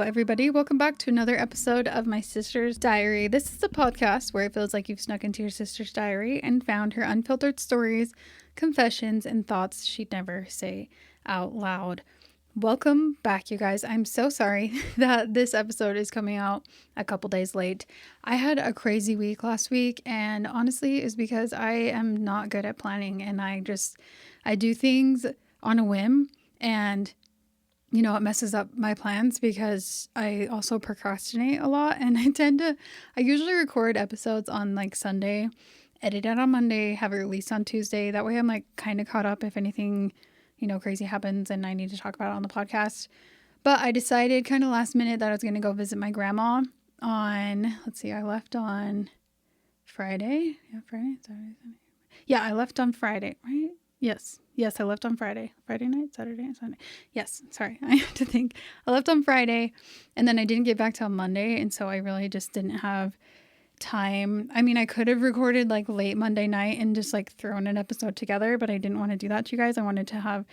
everybody. Welcome back to another episode of My Sister's Diary. This is a podcast where it feels like you've snuck into your sister's diary and found her unfiltered stories, confessions, and thoughts she'd never say out loud. Welcome back, you guys. I'm so sorry that this episode is coming out a couple days late. I had a crazy week last week, and honestly, it's because I am not good at planning, and I do things on a whim, and it messes up my plans because I also procrastinate a lot, and I usually record episodes on like Sunday, edit it on Monday, have it released on Tuesday. That way I'm like kind of caught up if anything, crazy happens and I need to talk about it on the podcast. But I decided kind of last minute that I was going to go visit my grandma I left on Friday. Yeah, Friday, Saturday, Sunday. Yeah, I left on Friday, right? Yes, I left on Friday. Friday night, Saturday, and Sunday. Yes, sorry, I have to think. I left on Friday, and then I didn't get back till Monday, and so I really just didn't have time. I mean, I could have recorded like late Monday night and just like thrown an episode together, but I didn't want to do that to you guys. I wanted to have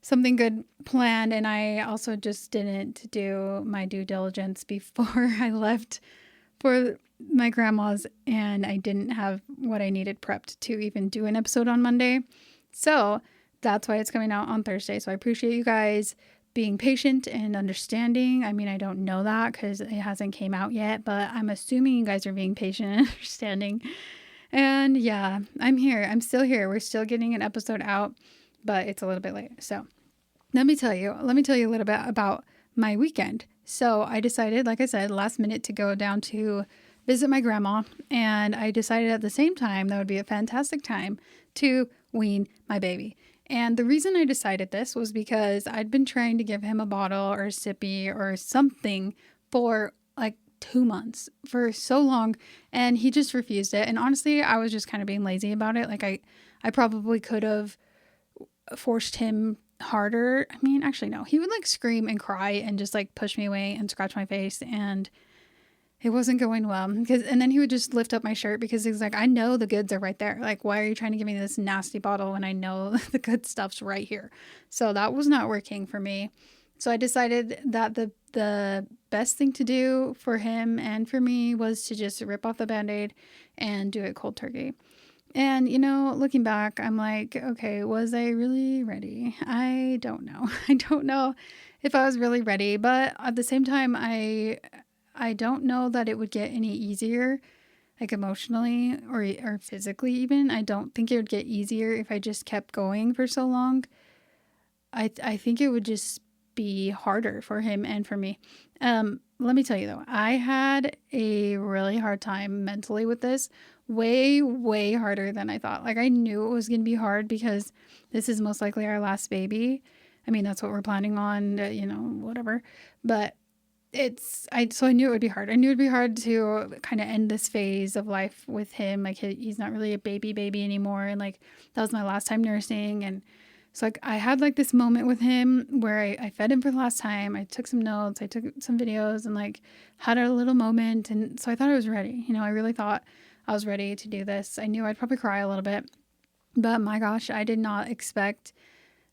something good planned, and I also just didn't do my due diligence before I left for my grandma's, and I didn't have what I needed prepped to even do an episode on Monday. So that's why it's coming out on Thursday. So I appreciate you guys being patient and understanding. I mean, I don't know that because it hasn't came out yet, but I'm assuming you guys are being patient and understanding. And yeah, I'm here. I'm still here. We're still getting an episode out, but it's a little bit late. So let me tell you a little bit about my weekend. So I decided, like I said, last minute to go down to visit my grandma. And I decided at the same time that would be a fantastic time to wean my baby. And the reason I decided this was because I'd been trying to give him a bottle or a sippy or something for like 2 months for so long, and he just refused it. And honestly, I was just kind of being lazy about it. Like I probably could have forced him harder. I mean, actually, no, he would like scream and cry and just like push me away and scratch my face, and it wasn't going well and then he would just lift up my shirt because he's like, I know the goods are right there. Like, why are you trying to give me this nasty bottle when I know the good stuff's right here? So that was not working for me. So I decided that the best thing to do for him and for me was to just rip off the Band-Aid and do it cold turkey. And, looking back, I'm like, okay, was I really ready? I don't know. I don't know if I was really ready, but at the same time, I don't know that it would get any easier, like emotionally or physically even. I don't think it would get easier if I just kept going for so long. I think it would just be harder for him and for me. Let me tell you though, I had a really hard time mentally with this, way, way harder than I thought. Like I knew it was going to be hard because this is most likely our last baby. I mean, that's what we're planning on, whatever. But so I knew it would be hard. I knew it'd be hard to kind of end this phase of life with him. Like he's not really a baby anymore. And like, that was my last time nursing. And so like, I had like this moment with him where I fed him for the last time. I took some notes, I took some videos and like had a little moment. And so I thought I was ready. I really thought I was ready to do this. I knew I'd probably cry a little bit, but my gosh, I did not expect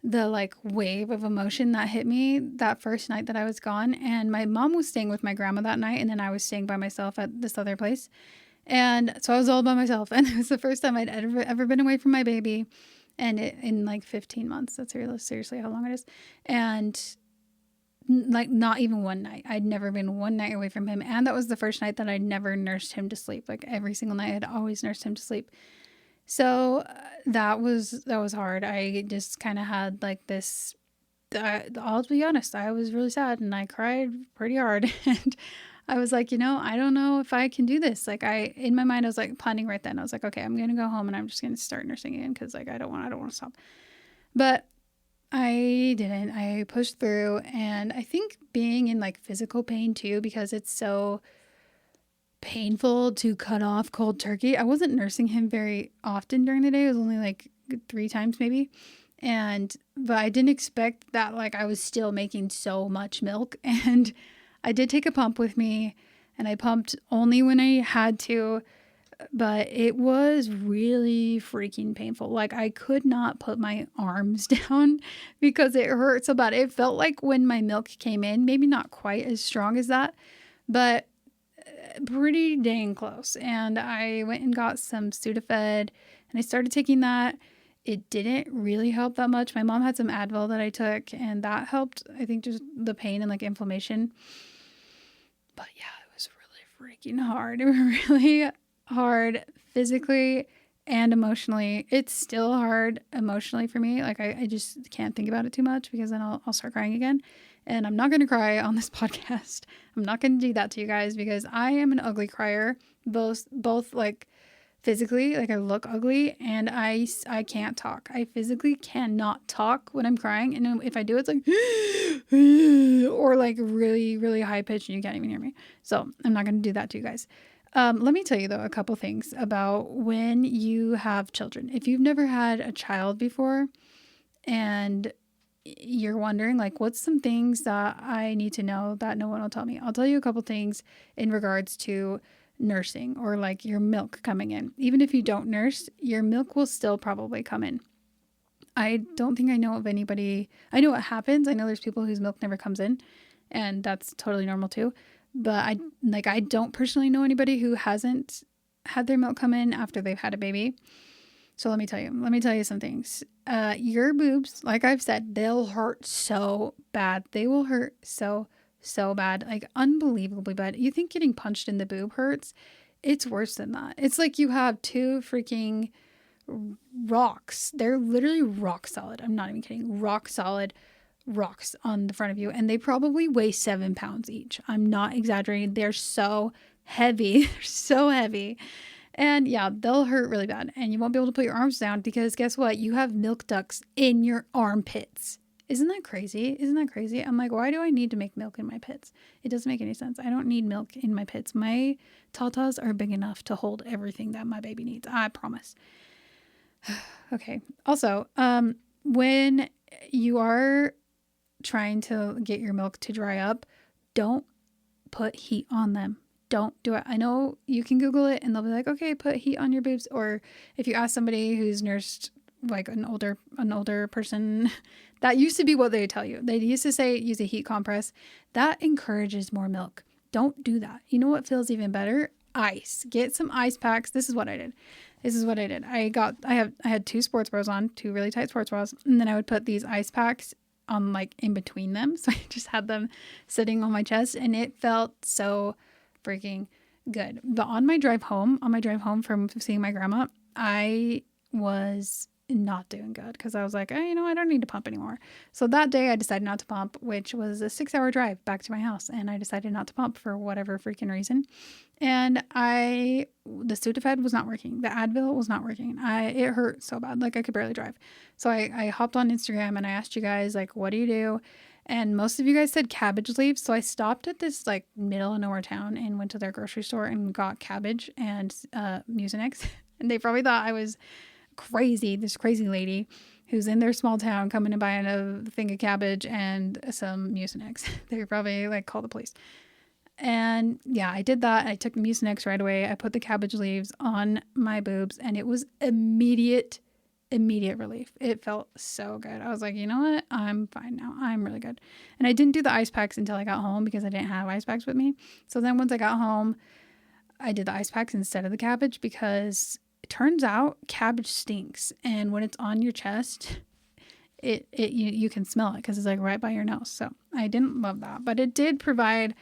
the like wave of emotion that hit me that first night that I was gone. And my mom was staying with my grandma that night, and then I was staying by myself at this other place. And so I was all by myself, and it was the first time I'd ever been away from my baby, and in like 15 months. That's seriously how long it is. And like not even one night. I'd never been one night away from him, and that was the first night that I'd never nursed him to sleep. Like every single night I'd always nursed him to sleep. So that was hard. I just kind of had like this, I'll be honest, I was really sad and I cried pretty hard. And I was like, I don't know if I can do this. Like in my mind, I was like planning right then. I was like, okay, I'm going to go home and I'm just going to start nursing again. Cause like, I don't want to stop. But I didn't. I pushed through, and I think being in like physical pain too, because it's so painful to cut off cold turkey. I wasn't nursing him very often during the day. It was only like 3 times maybe. But I didn't expect that like I was still making so much milk. And I did take a pump with me, and I pumped only when I had to. but it was really freaking painful. Like, I could not put my arms down because it hurt so bad. It felt like when my milk came in, maybe not quite as strong as that, but pretty dang close. And I went and got some Sudafed and I started taking that. It didn't really help that much. My mom had some Advil that I took and that helped, I think, just the pain and like inflammation. But yeah, it was really freaking hard. It was really hard physically and emotionally. It's still hard emotionally for me. Like I just can't think about it too much because then I'll start crying again. And I'm not going to cry on this podcast. I'm not going to do that to you guys because I am an ugly crier, both like physically, like I look ugly, and I can't talk. I physically cannot talk when I'm crying. And if I do, it's like, or like really, really high pitched and you can't even hear me. So I'm not going to do that to you guys. Let me tell you though, a couple things about when you have children. If you've never had a child before and you're wondering like, what's some things that I need to know that no one will tell me? I'll tell you a couple things in regards to nursing or like your milk coming in. Even if you don't nurse, your milk will still probably come in. I don't think I know of anybody. I know what happens. I know there's people whose milk never comes in and that's totally normal too. But I don't personally know anybody who hasn't had their milk come in after they've had a baby. So let me tell you some things. Your boobs, like I've said, they'll hurt so bad. They will hurt so bad, like unbelievably bad. You think getting punched in the boob hurts? It's worse than that. It's like you have two freaking rocks. They're literally rock solid. I'm not even kidding. Rock solid rocks on the front of you. And they probably weigh 7 pounds each. I'm not exaggerating. They're so heavy. They're so heavy. And yeah, they'll hurt really bad. And you won't be able to put your arms down because guess what? You have milk ducts in your armpits. Isn't that crazy? Isn't that crazy? I'm like, why do I need to make milk in my pits? It doesn't make any sense. I don't need milk in my pits. My tatas are big enough to hold everything that my baby needs. I promise. Okay. Also, when you are trying to get your milk to dry up, don't put heat on them. Don't do it. I know you can Google it and they'll be like, okay, put heat on your boobs. Or if you ask somebody who's nursed like an older person, that used to be what they tell you. They used to say use a heat compress. That encourages more milk. Don't do that. You know what feels even better? Ice. Get some ice packs. This is what I did. I had 2 sports bras on, 2 really tight sports bras, and then I would put these ice packs on like in between them. So I just had them sitting on my chest and it felt so freaking good. But on my drive home from seeing my grandma, I was not doing good because I was like, I don't need to pump anymore. So that day I decided not to pump, which was a 6-hour drive back to my house. And I decided not to pump for whatever freaking reason. And the Sudafed was not working. The Advil was not working. It hurt so bad. Like I could barely drive. So I hopped on Instagram and I asked you guys, like, what do you do? And most of you guys said cabbage leaves. So I stopped at this like middle of nowhere town and went to their grocery store and got cabbage and Mucinex. And they probably thought I was crazy, this crazy lady who's in their small town coming and buying a thing of cabbage and some Mucinex. They probably like call the police. And yeah, I did that. I took the Mucinex right away. I put the cabbage leaves on my boobs and it was immediate relief. It felt so good. I was like, you know what? I'm fine now. I'm really good. And I didn't do the ice packs until I got home because I didn't have ice packs with me. So then once I got home, I did the ice packs instead of the cabbage because it turns out cabbage stinks. And when it's on your chest, you can smell it because it's like right by your nose. So I didn't love that, but it did provide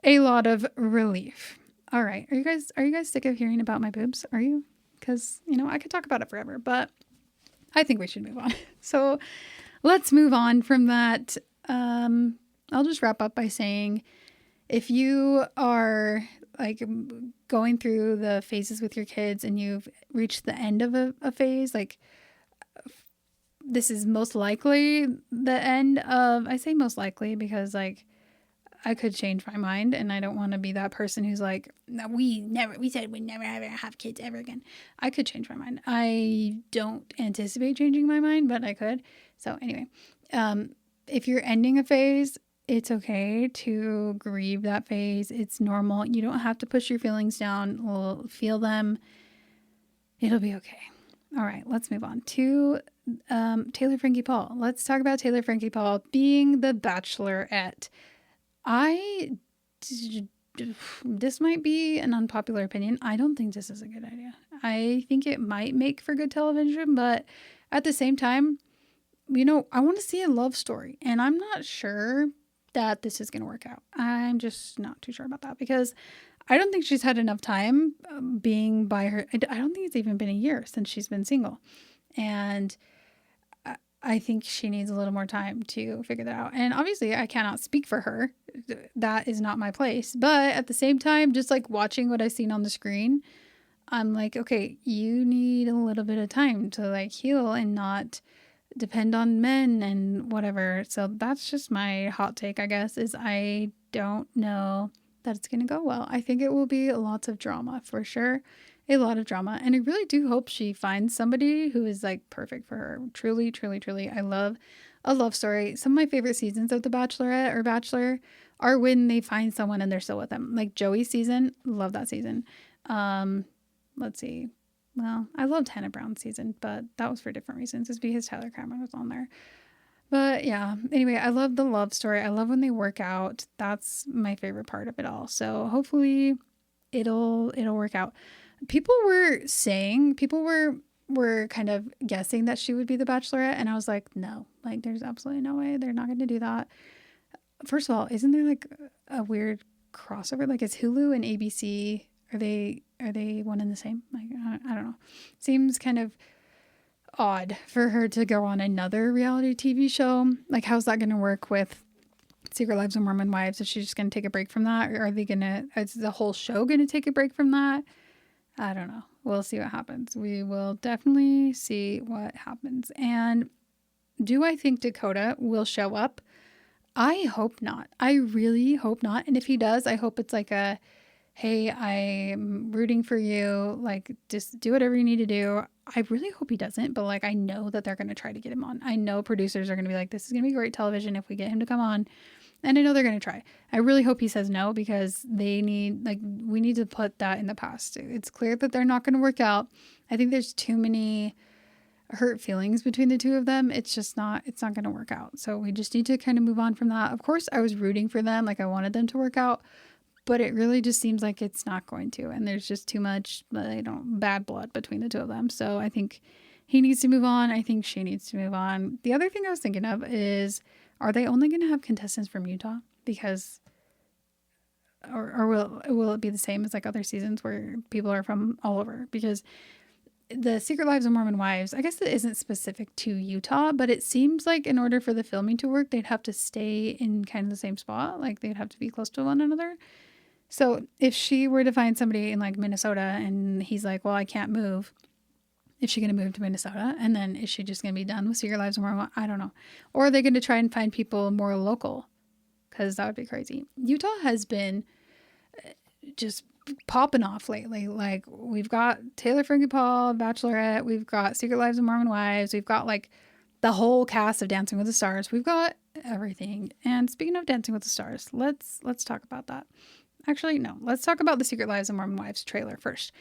a lot of relief. All right. Are you guys sick of hearing about my boobs? Are you? Because, I could talk about it forever, but I think we should move on. So let's move on from that. I'll just wrap up by saying if you are like going through the phases with your kids and you've reached the end of a phase, like this is most likely the end of, I say most likely because like I could change my mind and I don't want to be that person who's like, no, we said we'd never ever have kids ever again. I could change my mind. I don't anticipate changing my mind, but I could. So anyway, if you're ending a phase, It's okay to grieve that phase. It's normal. You don't have to push your feelings down. We'll feel them. It'll be okay. All right, let's move on to Taylor Frankie Paul. Let's talk about Taylor Frankie Paul being the Bachelorette. This might be an unpopular opinion. I don't think this is a good idea. I think it might make for good television, but at the same time, I want to see a love story, and I'm not sure that this is going to work out. I'm just not too sure about that because I don't think she's had enough time being by her. I don't think it's even been a year since she's been single. And I think she needs a little more time to figure that out. And obviously I cannot speak for her. That is not my place. But at the same time, just like watching what I've seen on the screen, I'm like, okay, you need a little bit of time to like heal and not depend on men and whatever. So that's just my hot take, I guess, is I don't know that it's going to go well. I think it will be lots of drama for sure. A lot of drama. And I really do hope she finds somebody who is like perfect for her. Truly, truly, truly. I love a love story. Some of my favorite seasons of The Bachelorette or Bachelor are when they find someone and they're still with them. Like Joey's season. Love that season. Let's see. Well, I loved Hannah Brown's season, but that was for different reasons. It's because Tyler Cameron was on there. But yeah, anyway, I love the love story. I love when they work out. That's my favorite part of it all. So hopefully it'll work out. People were kind of guessing that she would be the Bachelorette, and I was like, no, like there's absolutely no way they're not going to do that. First of all, isn't there like a weird crossover? Like is Hulu and ABC, are they one and the same? Like I don't know. Seems kind of odd for her to go on another reality TV show. Like how's that going to work with Secret Lives of Mormon Wives? Is she just going to take a break from that, or is the whole show going to take a break from that? I don't know. We'll see what happens. We will definitely see what happens. And do I think Dakota will show up? I hope not. I really hope not. And if he does, I hope it's like a, hey, I'm rooting for you. Like, just do whatever you need to do. I really hope he doesn't. But like, I know that they're going to try to get him on. I know producers are going to be like, this is going to be great television if we get him to come on. And I know they're going to try. I really hope he says no because we need to put that in the past. It's clear that they're not going to work out. I think there's too many hurt feelings between the two of them. It's not going to work out. So we just need to kind of move on from that. Of course, I was rooting for them. Like I wanted them to work out, but it really just seems like it's not going to. And there's just too much, bad blood between the two of them. So I think he needs to move on. I think she needs to move on. The other thing I was thinking of is, are they only going to have contestants from Utah? Because, or will it be the same as like other seasons where people are from all over? Because the Secret Lives of Mormon Wives, I guess it isn't specific to Utah, but it seems like in order for the filming to work, they'd have to stay in kind of the same spot. Like they'd have to be close to one another. So if she were to find somebody in like Minnesota and he's like, well, I can't move. Is she going to move to Minnesota? And then is she just going to be done with Secret Lives of Mormon? I don't know. Or are they going to try and find people more local? Because that would be crazy. Utah has been just popping off lately. Like we've got Taylor Frankie Paul, Bachelorette. We've got Secret Lives of Mormon Wives. We've got like the whole cast of Dancing with the Stars. We've got everything. And speaking of Dancing with the Stars, let's talk about that. Actually, no. Let's talk about the Secret Lives of Mormon Wives trailer first.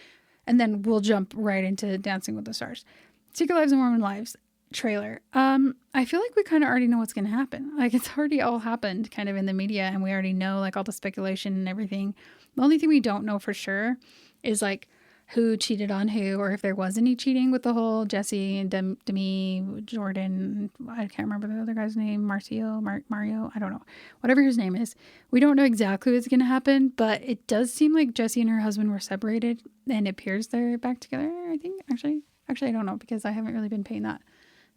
And then we'll jump right into Dancing with the Stars. Secret Lives of Mormon Wives trailer. I feel like we kind of already know what's going to happen. Like it's already all happened kind of in the media and we already know like all the speculation and everything. The only thing we don't know for sure is like who cheated on who, or if there was any cheating with the whole Jesse and Demi, Jordan, I can't remember the other guy's name, Mario, I don't know. Whatever his name is. We don't know exactly what's going to happen, but it does seem like Jesse and her husband were separated and it appears they're back together, I think. Actually, I don't know because I haven't really been paying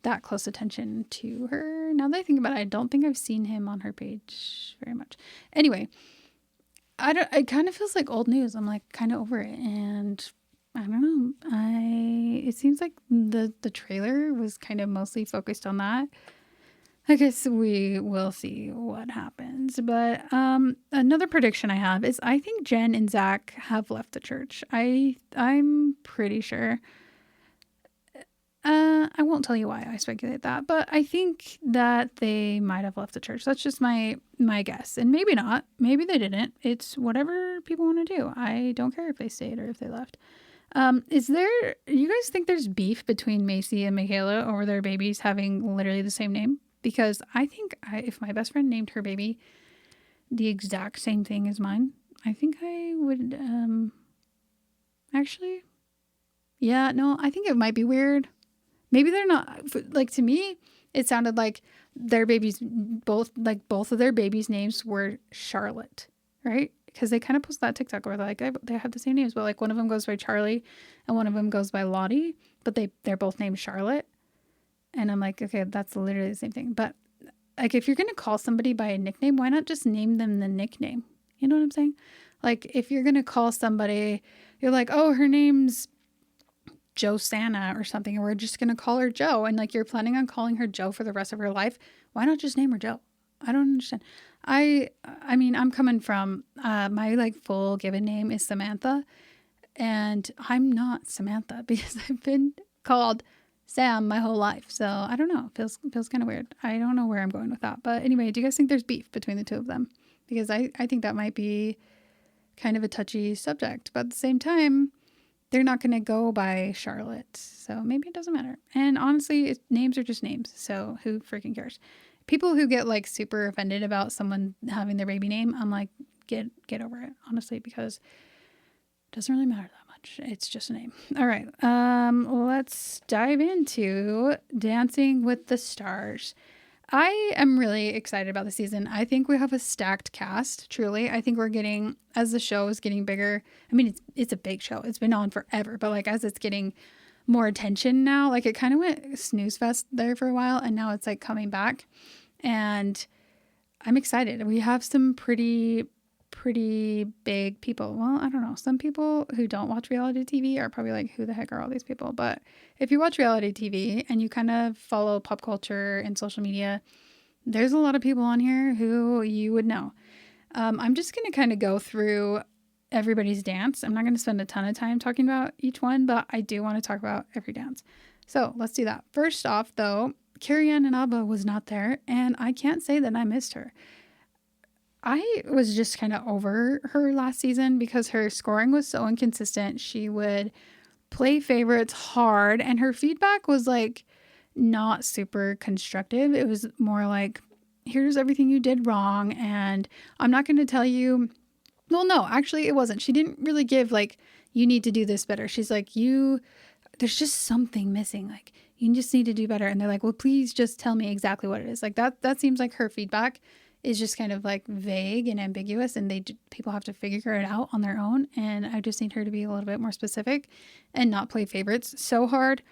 that close attention to her. Now that I think about it, I don't think I've seen him on her page very much. Anyway, it kind of feels like old news. I'm like kind of over it, and I don't know. It seems like the trailer was kind of mostly focused on that. I guess we will see what happens. But another prediction I have is I think Jen and Zach have left the church. I'm pretty sure. I won't tell you why I speculate that, but I think that they might have left the church. That's just my guess. And maybe not. Maybe they didn't. It's whatever people want to do. I don't care if they stayed or if they left. You guys think there's beef between Macy and Michaela over their babies having literally the same name? Because I think if my best friend named her baby the exact same thing as mine, I think I would, actually, yeah, no, I think it might be weird. Maybe they're not, like, to me, it sounded like their babies, both of their babies' names were Charlotte, right? Because they kind of posted that TikTok where like they have the same names, but like one of them goes by Charlie and one of them goes by Lottie, but they're both named Charlotte. And I'm like, okay, that's literally the same thing. But like, if you're going to call somebody by a nickname, why not just name them the nickname? You know what I'm saying? Like, if you're going to call somebody, you're like, oh, her name's Joe Santa or something, and we're just going to call her Joe. And like, you're planning on calling her Joe for the rest of her life. Why not just name her Joe? I don't understand. I mean, I'm coming from, my like full given name is Samantha, and I'm not Samantha because I've been called Sam my whole life. So I don't know. Feels kind of weird. I don't know where I'm going with that. But anyway, do you guys think there's beef between the two of them? Because I think that might be kind of a touchy subject. But at the same time, they're not going to go by Charlotte. So maybe it doesn't matter. And honestly, names are just names. So who freaking cares? People who get like super offended about someone having their baby name, I'm like, get over it, honestly, because it doesn't really matter that much. It's just a name. All right. Let's dive into Dancing with the Stars. I am really excited about the season. I think we have a stacked cast, truly. I think we're getting, as the show is getting bigger, I mean, it's a big show. It's been on forever, but like as it's getting more attention now, like it kind of went snooze fest there for a while, and now it's like coming back. And I'm excited. We have some pretty big people. Well, I don't know. Some people who don't watch reality TV are probably like, who the heck are all these people? But if you watch reality TV and you kind of follow pop culture and social media, there's a lot of people on here who you would know. I'm just going to kind of go through everybody's dance. I'm not going to spend a ton of time talking about each one, but I do want to talk about every dance. So let's do that. First off, though, Carrie-Anne Inaba was not there, and I can't say that I missed her. I was just kind of over her last season because her scoring was so inconsistent. She would play favorites hard, and her feedback was like not super constructive. It was more like, here's everything you did wrong, and I'm not going to tell you. Well, no, actually it wasn't. She didn't really give like, you need to do this better. She's like, there's just something missing. Like, you just need to do better. And they're like, well, please just tell me exactly what it is. Like that seems like her feedback is just kind of like vague and ambiguous, and people have to figure it out on their own. And I just need her to be a little bit more specific and not play favorites so hard.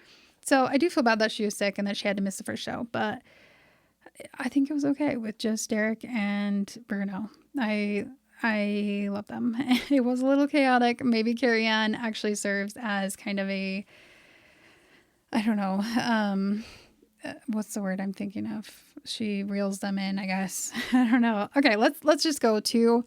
So I do feel bad that she was sick and that she had to miss the first show, but I think it was okay with just Derek and Bruno. I love them. It was a little chaotic. Maybe Carrie-Anne actually serves as kind of a, I don't know, what's the word I'm thinking of? She reels them in, I guess. I don't know. Okay, let's just go to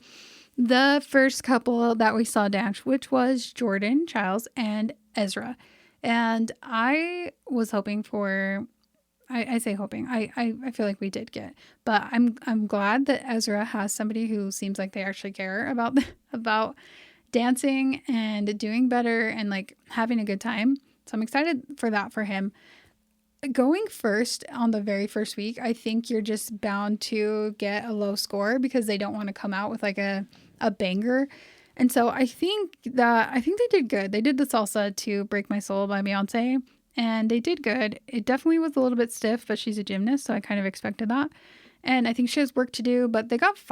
the first couple that we saw dance, which was Jordan Childs and Ezra. And I was hoping for, I say hoping, I feel like we did get, but I'm glad that Ezra has somebody who seems like they actually care about dancing and doing better and like having a good time. So I'm excited for that for him. Going first on the very first week, I think you're just bound to get a low score because they don't want to come out with like a banger. And so I think they did good. They did the salsa to Break My Soul by Beyonce, and they did good. It definitely was a little bit stiff, but she's a gymnast, so I kind of expected that. And I think she has work to do, but they got 2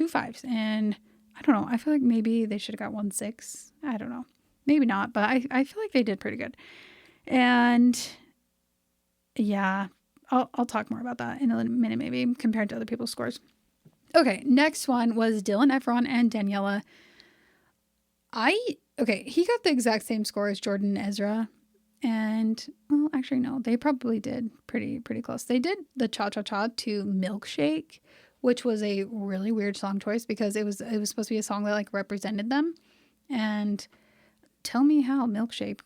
5s. And I don't know. I feel like maybe they should have got 1 6. I don't know. Maybe not, but I feel like they did pretty good. And yeah, I'll talk more about that in a minute, maybe, compared to other people's scores. Okay, next one was Dylan Efron and Daniela. He got the exact same score as Jordan and Ezra. And, well, actually, no, they probably did pretty close. They did the Cha-Cha-Cha to Milkshake, which was a really weird song choice because it was supposed to be a song that, like, represented them. And tell me how Milkshake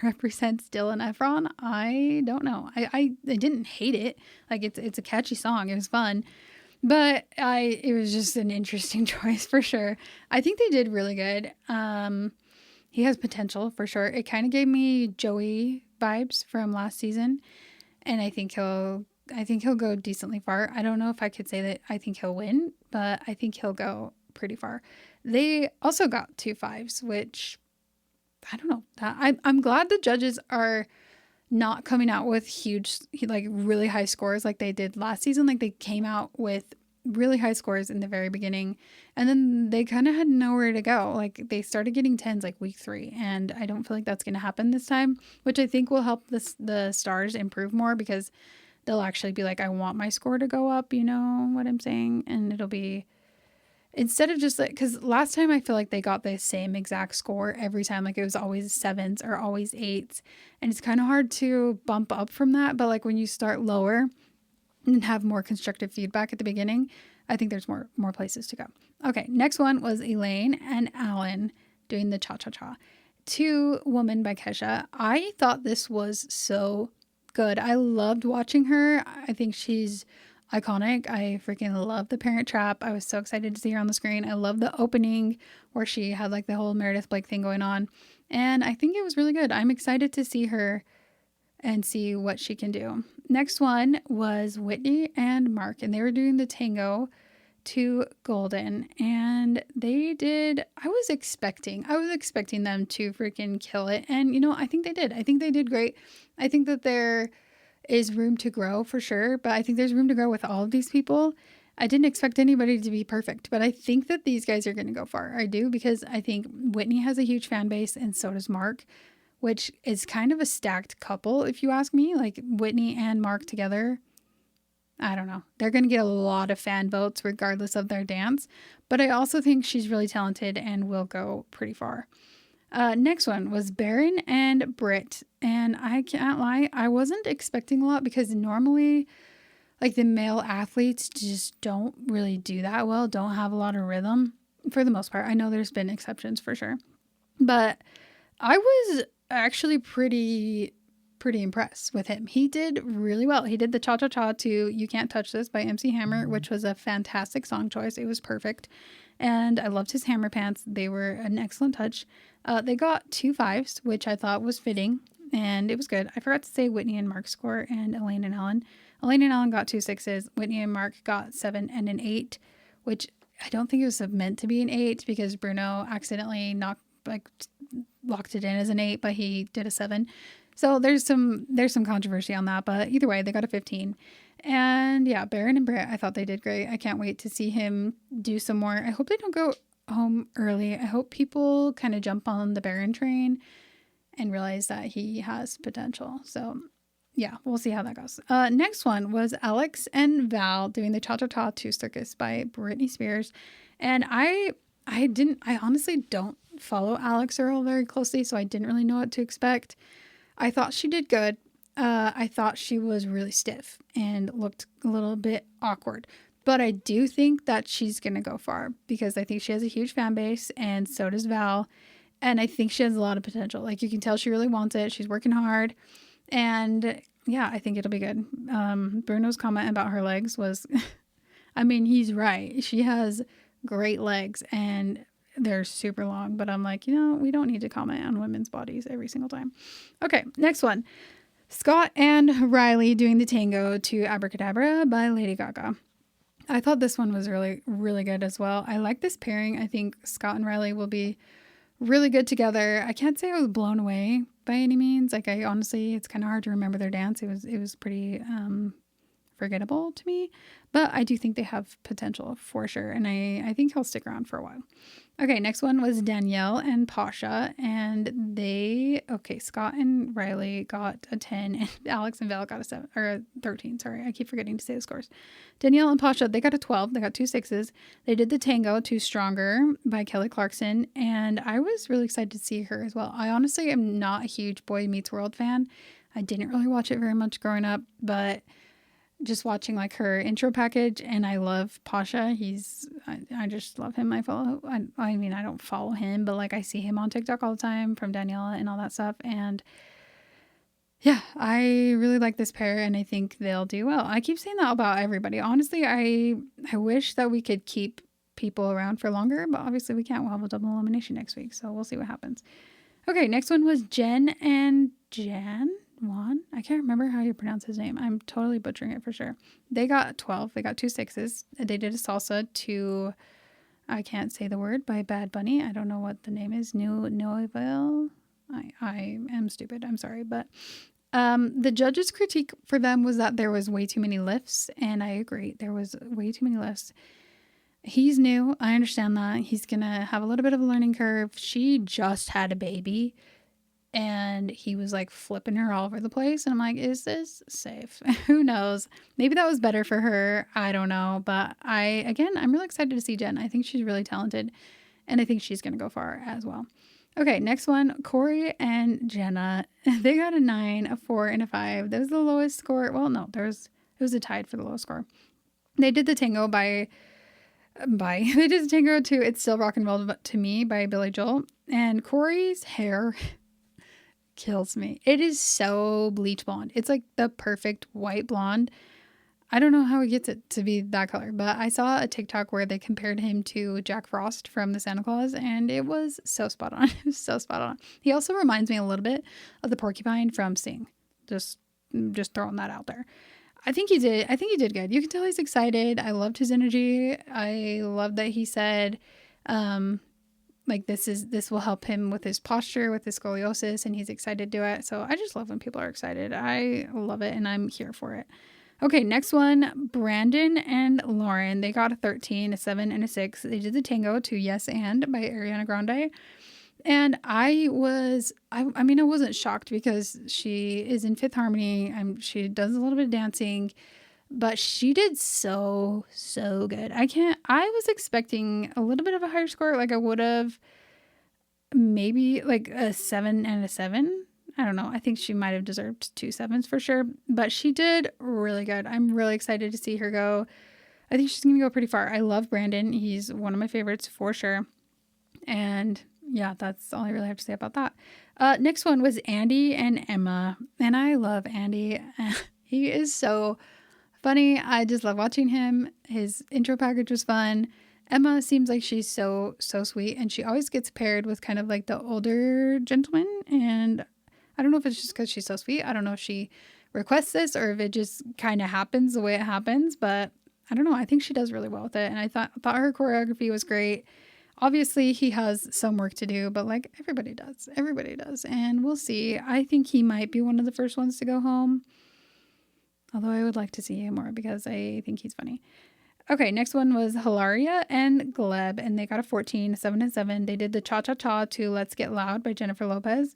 represents Dylan Efron. I don't know. I didn't hate it. Like, it's a catchy song. It was fun. But it was just an interesting choice for sure. I think they did really good. He has potential for sure. It kind of gave me Joey vibes from last season. And I think he'll go decently far. I don't know if I could say that I think he'll win, but I think he'll go pretty far. They also got 2 5s, which I don't know. I'm glad the judges are not coming out with huge, like really high scores like they did last season. Like they came out with really high scores in the very beginning, and then they kind of had nowhere to go. Like they started getting 10s like week 3, and I don't feel like that's going to happen this time, which I think will help the stars improve more, because they'll actually be like, I want my score to go up, you know what I'm saying? And it'll be, instead of just like, because last time I feel like they got the same exact score every time. Like it was always 7s or always 8s. And it's kind of hard to bump up from that. But like when you start lower and have more constructive feedback at the beginning, I think there's more places to go. Okay, next one was Elaine and Alan doing the Cha-Cha-Cha to Woman by Kesha. I thought this was so good. I loved watching her. I think she's iconic. I freaking love the Parent Trap. I was so excited to see her on the screen. I love the opening where she had like the whole Meredith Blake thing going on. And I think it was really good. I'm excited to see her and see what she can do. Next one was Whitney and Mark, and they were doing the tango to Golden, and they did. I was expecting them to freaking kill it, and you know, I think they did. I think they did great. I think that there is room to grow for sure, but I think there's room to grow with all of these people. I didn't expect anybody to be perfect, but I think that these guys are going to go far. I do, because I think Whitney has a huge fan base, and so does Mark, which is kind of a stacked couple, if you ask me. Like Whitney and Mark together, I don't know. They're going to get a lot of fan votes regardless of their dance, but I also think she's really talented and will go pretty far. Next one was Baron and Britt, and I can't lie, I wasn't expecting a lot, because normally like the male athletes just don't really do that well, don't have a lot of rhythm for the most part. I know there's been exceptions for sure, but I was actually pretty impressed with him. He did really well. He did the Cha-Cha-Cha to You Can't Touch This by MC Hammer, which was a fantastic song choice. It was perfect. And I loved his hammer pants. They were an excellent touch. They got 2 5s, which I thought was fitting, and it was good. I forgot to say Whitney and Mark's score, and Elaine and Ellen. Elaine and Ellen got 2 6s. Whitney and Mark got 7 and an 8, which I don't think it was meant to be an 8, because Bruno accidentally locked it in as an 8, but he did a 7. So there's some controversy on that, but either way, they got a 15. And yeah, Baron and Britt, I thought they did great. I can't wait to see him do some more. I hope they don't go home early. I hope people kind of jump on the Baron train and realize that he has potential. So yeah, we'll see how that goes. Next one was Alex and Val doing the Cha-Cha-Cha to Circus by Britney Spears. And I honestly don't follow Alex Earl very closely, so I didn't really know what to expect. I thought she did good. I thought she was really stiff and looked a little bit awkward. But I do think that she's going to go far, because I think she has a huge fan base, and so does Val. And I think she has a lot of potential. Like, you can tell she really wants it. She's working hard. And yeah, I think it'll be good. Bruno's comment about her legs was, I mean, he's right. She has great legs and they're super long, but I'm like, you know, we don't need to comment on women's bodies every single time. Okay, next one. Scott and Riley doing the tango to Abracadabra by Lady Gaga. I thought this one was really, really good as well. I like this pairing. I think Scott and Riley will be really good together. I can't say I was blown away by any means. Like, I honestly, it's kind of hard to remember their dance. It was pretty forgettable to me, but I do think they have potential for sure, and I think he'll stick around for a while. Okay, next one was Danielle and Pasha, and Scott and Riley got a 10, and Alex and Val got a 7 or a 13. Sorry, I keep forgetting to say the scores. Danielle and Pasha, they got a 12. They got 2 6s. They did the tango to Stronger by Kelly Clarkson, and I was really excited to see her as well. I honestly am not a huge Boy Meets World fan. I didn't really watch it very much growing up, but just watching like her intro package, and I love Pasha. I just love him. I mean, I don't follow him, but like I see him on TikTok all the time from Daniela and all that stuff. And yeah, I really like this pair, and I think they'll do well. I keep saying that about everybody. Honestly, I wish that we could keep people around for longer, but obviously we can't. We'll have a double elimination next week, so we'll see what happens. Okay, next one was Jen and Jan Juan. I can't remember how you pronounce his name. I'm totally butchering it for sure. They got 12. They got 2 6s. They did a salsa to, I can't say the word, by Bad Bunny. I don't know what the name is. Nouvelle. I am stupid. I'm sorry, but the judge's critique for them was that there was way too many lifts, and I agree. There was way too many lifts. He's new. I understand that. He's going to have a little bit of a learning curve. She just had a baby, and he was like flipping her all over the place. And I'm like, is this safe? Who knows? Maybe that was better for her. I don't know. But I'm really excited to see Jen. I think she's really talented, and I think she's going to go far as well. Okay, next one, Corey and Jenna. They got a 9, a 4, and a 5. That was the lowest score. Well, no, it was a tied for the lowest score. They did the tango they did the tango to It's Still Rock and Roll to Me by Billy Joel. And Corey's hair kills me. It is so bleach blonde. It's like the perfect white blonde. I don't know how he gets it to be that color, but I saw a TikTok where they compared him to Jack Frost from the Santa Claus, and it was so spot on. It was so spot on. He also reminds me a little bit of the porcupine from Sing. Just throwing that out there. I think he did good. You can tell he's excited. I loved his energy. I love that he said, like this will help him with his posture, with his scoliosis, and he's excited to do it. So I just love when people are excited. I love it, and I'm here for it. Okay, next one, Brandon and Lauren. They got a 13, a 7, and a 6. They did the tango to Yes and by Ariana Grande. And I wasn't shocked because she is in Fifth Harmony. She does a little bit of dancing, but she did so good. I was expecting a little bit of a higher score. Like I would have maybe like a 7 and a 7. I don't know. I think she might have deserved 2 7s for sure, but she did really good. I'm really excited to see her go. I think she's going to go pretty far. I love Brandon. He's one of my favorites for sure. And yeah, that's all I really have to say about that. Next one was Andy and Emma. And I love Andy. He is so funny. I just love watching him. His intro package was fun. Emma seems like she's so sweet. And she always gets paired with kind of like the older gentleman. And I don't know if it's just because she's so sweet. I don't know if she requests this or if it just kind of happens the way it happens. But I don't know. I think she does really well with it. And I thought her choreography was great. Obviously, he has some work to do, but like everybody does. And we'll see. I think he might be one of the first ones to go home. Although I would like to see him more because I think he's funny. Okay, next one was Hilaria and Gleb, and they got a 14, 7, and 7. They did the cha-cha-cha to Let's Get Loud by Jennifer Lopez.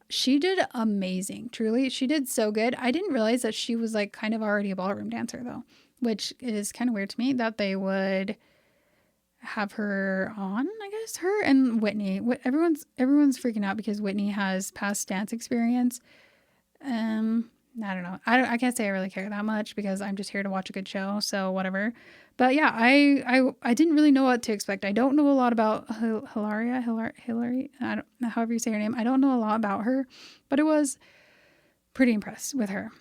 She did amazing. Truly, she did so good. I didn't realize that she was like kind of already a ballroom dancer though, which is kind of weird to me that they would have her on, I guess. Her and Whitney. Everyone's freaking out because Whitney has past dance experience. I don't know. I can't say I really care that much because I'm just here to watch a good show, so whatever. But yeah, I didn't really know what to expect. I don't know a lot about Hillary. I don't know, however you say her name. I don't know a lot about her, but I was pretty impressed with her.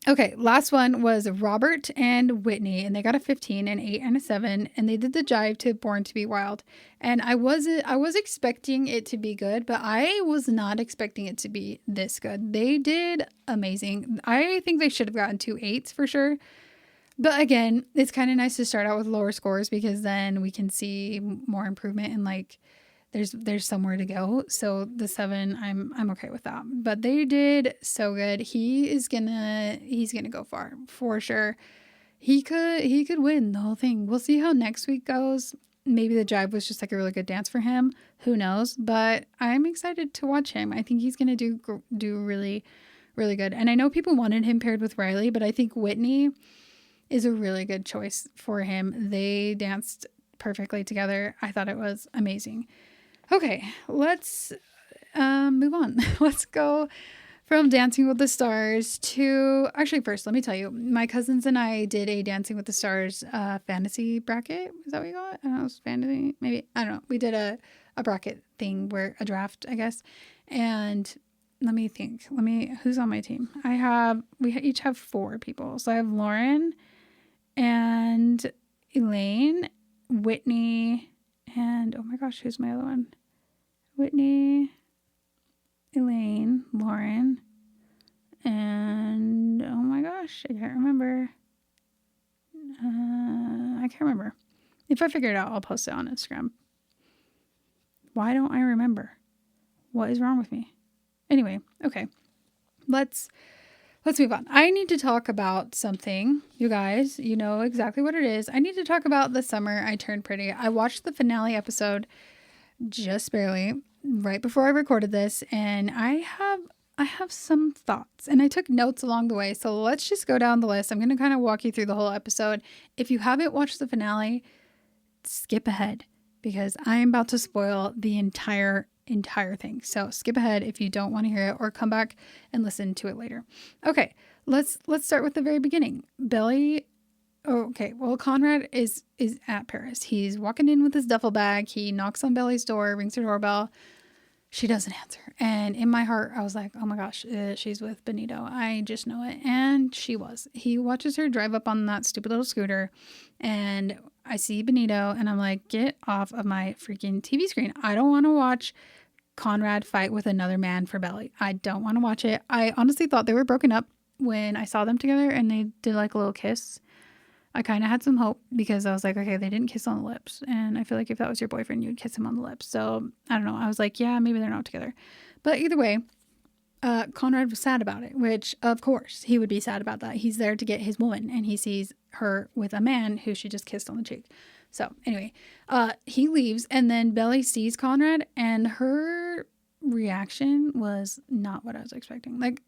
Okay, last one was Robert and Whitney, and they got a 15, an 8, and a 7, and they did the jive to Born to Be Wild. And I was expecting it to be good, but I was not expecting it to be this good. They did amazing. I think they should have gotten 2 8s for sure. But again, it's kind of nice to start out with lower scores because then we can see more improvement and like there's somewhere to go. So the 7, I'm okay with that. But they did so good. He's gonna go far for sure. He could win the whole thing. We'll see how next week goes. Maybe the jive was just like a really good dance for him. Who knows? But I'm excited to watch him. I think he's gonna do really, really good. And I know people wanted him paired with Riley, but I think Whitney is a really good choice for him. They danced perfectly together. I thought it was amazing. Okay, let's move on. Let's go from Dancing with the Stars to, actually first, let me tell you, my cousins and I did a Dancing with the Stars fantasy bracket. Is that what you got? I don't know, it was fantasy, maybe, I don't know. We did a bracket thing where a draft, I guess. And let me think, who's on my team? We each have 4 people. So I have Lauren and Elaine, Whitney, and oh my gosh, who's my other one? Whitney, Elaine, Lauren, and oh my gosh, I can't remember. If I figure it out, I'll post it on Instagram. Why don't I remember? What is wrong with me? Anyway, okay. Let's move on. I need to talk about something. You guys, you know exactly what it is. I need to talk about the summer I turned pretty. I watched the finale episode just barely right before I recorded this, and I have some thoughts, and I took notes along the way. So let's just go down the list. I'm going to kind of walk you through the whole episode. If you haven't watched the finale, skip ahead because I am about to spoil the entire thing. So skip ahead if you don't want to hear it, or come back and listen to it later. Okay, let's start with the very beginning. Conrad is at Paris. He's walking in with his duffel bag. He knocks on Belly's door, rings her doorbell. She doesn't answer. And in my heart, I was like, oh my gosh, she's with Benito. I just know it. And she was. He watches her drive up on that stupid little scooter, and I see Benito, and I'm like, get off of my freaking TV screen. I don't want to watch Conrad fight with another man for Belly. I don't want to watch it. I honestly thought they were broken up when I saw them together and they did like a little kiss. I kind of had some hope because I was like, okay, they didn't kiss on the lips. And I feel like if that was your boyfriend, you'd kiss him on the lips. So I don't know. I was like, yeah, maybe they're not together. But either way, Conrad was sad about it, which of course he would be sad about that. He's there to get his woman, and he sees her with a man who she just kissed on the cheek. So anyway, he leaves, and then Belly sees Conrad, and her reaction was not what I was expecting. Like,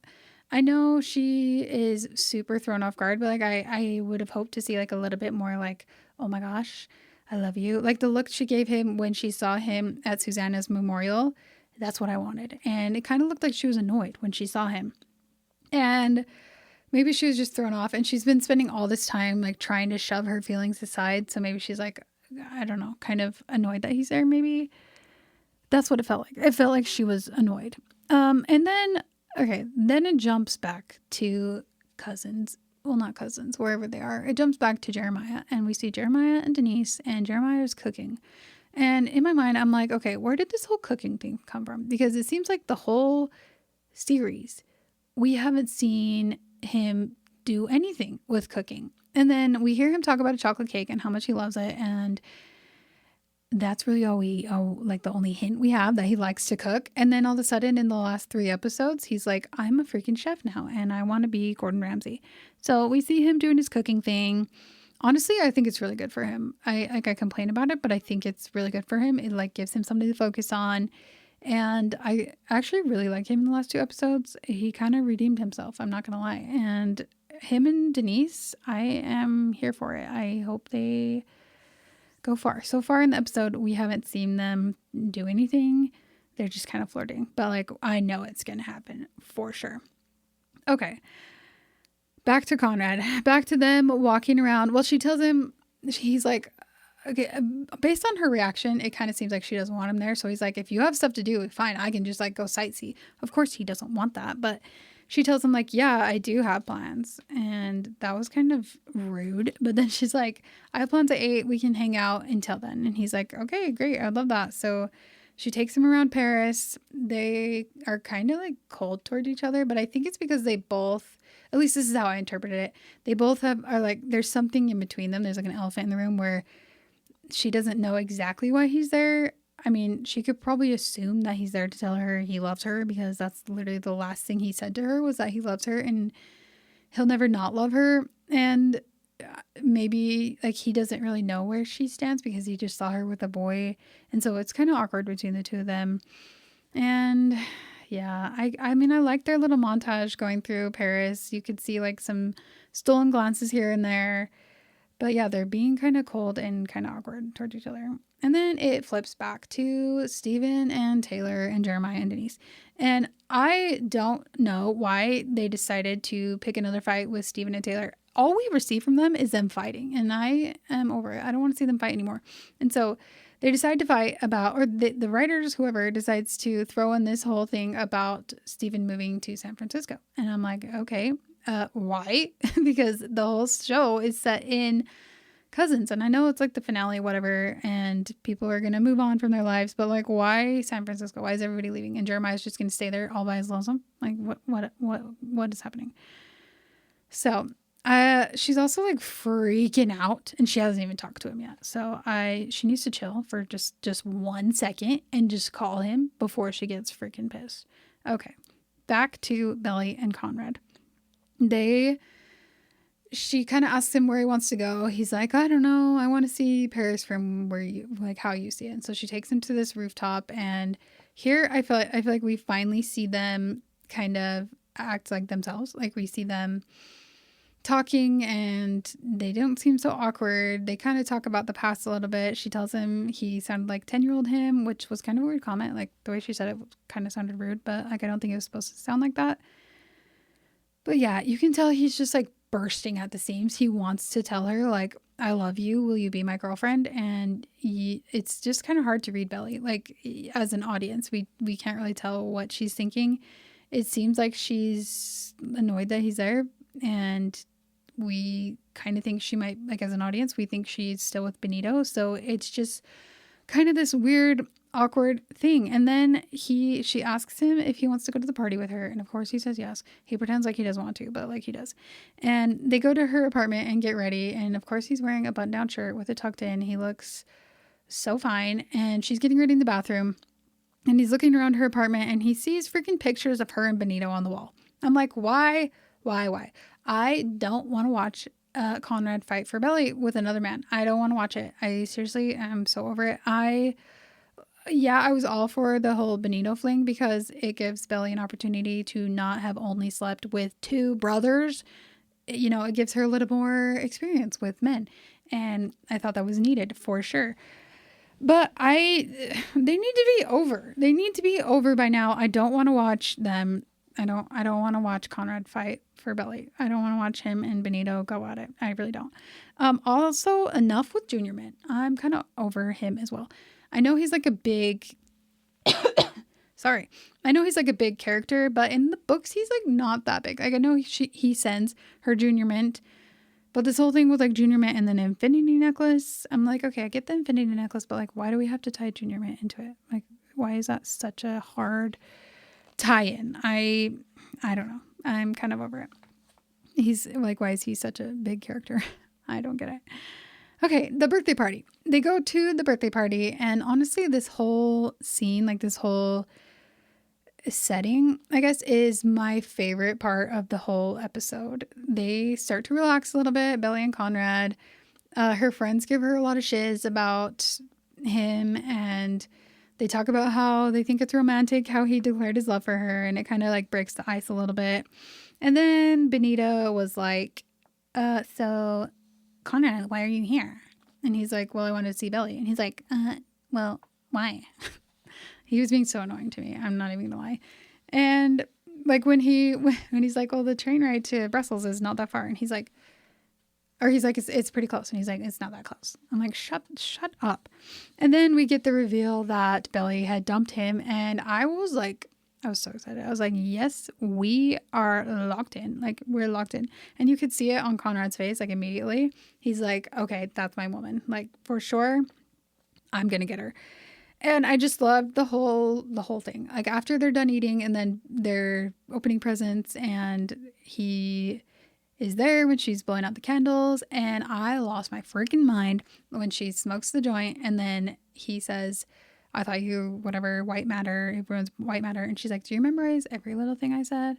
I know she is super thrown off guard, but like I would have hoped to see like a little bit more like, oh my gosh, I love you. Like the look she gave him when she saw him at Susanna's memorial, that's what I wanted. And it kind of looked like she was annoyed when she saw him. And maybe she was just thrown off, and she's been spending all this time like trying to shove her feelings aside. So maybe she's like, I don't know, kind of annoyed that he's there. Maybe that's what it felt like. It felt like she was annoyed. And then it jumps back to cousins. Well, not cousins, wherever they are. It jumps back to Jeremiah, and we see Jeremiah and Denise, and Jeremiah is cooking. And in my mind, I'm like, okay, where did this whole cooking thing come from? Because it seems like the whole series, we haven't seen him do anything with cooking. And then we hear him talk about a chocolate cake and how much he loves it. And that's really the only hint we have that he likes to cook. And then all of a sudden in the last 3 episodes, he's like, I'm a freaking chef now and I want to be Gordon Ramsay. So we see him doing his cooking thing. Honestly, I think it's really good for him. I complain about it, but I think it's really good for him. It like gives him something to focus on. And I actually really like him in the last 2 episodes. He kind of redeemed himself, I'm not going to lie. And him and Denise, I am here for it. I hope they go far. So far in the episode, we haven't seen them do anything. They're just kind of flirting. But like, I know it's going to happen for sure. Okay. Back to Conrad. Back to them walking around. Well, she tells him, he's like, okay, based on her reaction, it kind of seems like she doesn't want him there. So he's like, if you have stuff to do, fine, I can just like go sightsee. Of course, he doesn't want that. But she tells him like, yeah, I do have plans. And that was kind of rude. But then she's like, I have plans at 8. We can hang out until then. And he's like, okay, great. I love that. So she takes him around Paris. They are kind of like cold toward each other. But I think it's because they both, at least this is how I interpreted it, they both are like, there's something in between them. There's like an elephant in the room where she doesn't know exactly why he's there. I mean, she could probably assume that he's there to tell her he loves her, because that's literally the last thing he said to her was that he loves her and he'll never not love her. And maybe like he doesn't really know where she stands because he just saw her with a boy. And so it's kind of awkward between the two of them. And yeah, I mean, I like their little montage going through Paris. You could see like some stolen glances here and there. But yeah, they're being kind of cold and kind of awkward towards each other. And then it flips back to Steven and Taylor and Jeremiah and Denise. And I don't know why they decided to pick another fight with Steven and Taylor. All we receive from them is them fighting. And I am over it. I don't want to see them fight anymore. And so they decide to fight about, or the writers, whoever, decides to throw in this whole thing about Steven moving to San Francisco. And I'm like, okay, why? Because the whole show is set in Cousins. And I know it's like the finale, whatever, and people are going to move on from their lives. But like, why San Francisco? Why is everybody leaving? And Jeremiah's just going to stay there all by his lonesome? Like, what is happening? So she's also like freaking out, and she hasn't even talked to him yet. So she needs to chill for just 1 second and just call him before she gets freaking pissed. Okay, back to Belly and Conrad. She kind of asks him where he wants to go. He's like, I don't know. I want to see Paris from where you, like, how you see it. And so she takes him to this rooftop, and here I feel like we finally see them kind of act like themselves. Like, we see them talking and they don't seem so awkward. They kind of talk about the past a little bit. She tells him he sounded like 10-year-old him, which was kind of a weird comment. Like, the way she said it kind of sounded rude, but like, I don't think it was supposed to sound like that. But yeah, you can tell he's just like bursting at the seams. He wants to tell her, like, I love you. Will you be my girlfriend? And it's just kind of hard to read Belly. Like, as an audience, we can't really tell what she's thinking. It seems like she's annoyed that he's there, and we kind of think she might, like, as an audience, we think she's still with Benito. So it's just kind of this weird, awkward thing. And then she asks him if he wants to go to the party with her. And of course he says yes. He pretends like he doesn't want to, but like he does. And they go to her apartment and get ready. And of course he's wearing a button-down shirt with it tucked in. He looks so fine. And she's getting ready in the bathroom. And he's looking around her apartment and he sees freaking pictures of her and Benito on the wall. I'm like, why? I don't want to watch Conrad fight for Belly with another man. I don't want to watch it. I seriously am so over it. I was all for the whole Benito fling because it gives Belly an opportunity to not have only slept with two brothers. You know, it gives her a little more experience with men. And I thought that was needed for sure. But they need to be over. They need to be over by now. I don't want to watch them. I don't want to watch Conrad fight for Belly. I don't want to watch him and Benito go at it. I really don't. Also, enough with Junior Mint. I'm kind of over him as well. I know he's like a big... Sorry. I know he's like a big character, but in the books, he's like not that big. Like, I know he sends her Junior Mint, but this whole thing with like Junior Mint and then Infinity Necklace, I'm like, okay, I get the Infinity Necklace, but like, why do we have to tie Junior Mint into it? Like, why is that such a hard tie-in? I don't know. I'm kind of over it. He's like, why is he such a big character? I don't get it. Okay, the birthday party. They go to the birthday party, and honestly, this whole scene, like this whole setting, I guess, is my favorite part of the whole episode. They start to relax a little bit, Belly and Conrad. Her friends give her a lot of shiz about him, and they talk about how they think it's romantic, how he declared his love for her, and it kind of like breaks the ice a little bit. And then Benito was like, so Conrad, why are you here? And he's like, well, I wanted to see Belly. And he's like, well, why? He was being so annoying to me. I'm not even gonna lie. And like when he's like, oh, the train ride to Brussels is not that far. And he's like, it's pretty close. And he's like, it's not that close. I'm like, shut up. And then we get the reveal that Belly had dumped him. And I was so excited. I was like, yes, we are locked in. Like, we're locked in. And you could see it on Conrad's face, like, immediately. He's like, okay, that's my woman. Like, for sure, I'm going to get her. And I just loved the whole thing. Like, after they're done eating and then they're opening presents and he is there when she's blowing out the candles. And I lost my freaking mind when she smokes the joint and then he says, I thought you, whatever, white matter, everyone's white matter. And she's like, do you memorize every little thing I said?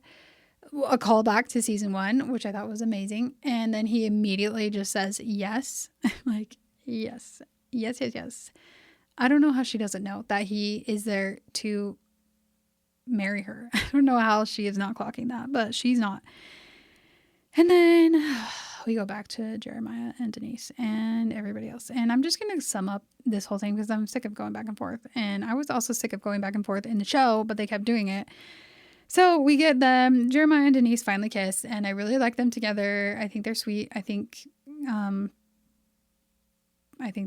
A callback to season 1, which I thought was amazing. And then he immediately just says, yes. Like, yes. I don't know how she doesn't know that he is there to marry her. I don't know how she is not clocking that, but she's not. And then we go back to Jeremiah and Denise and everybody else. And I'm just going to sum up this whole thing because I'm sick of going back and forth. And I was also sick of going back and forth in the show, but they kept doing it. So we get them. Jeremiah and Denise finally kiss, and I really like them together. I think they're sweet. I think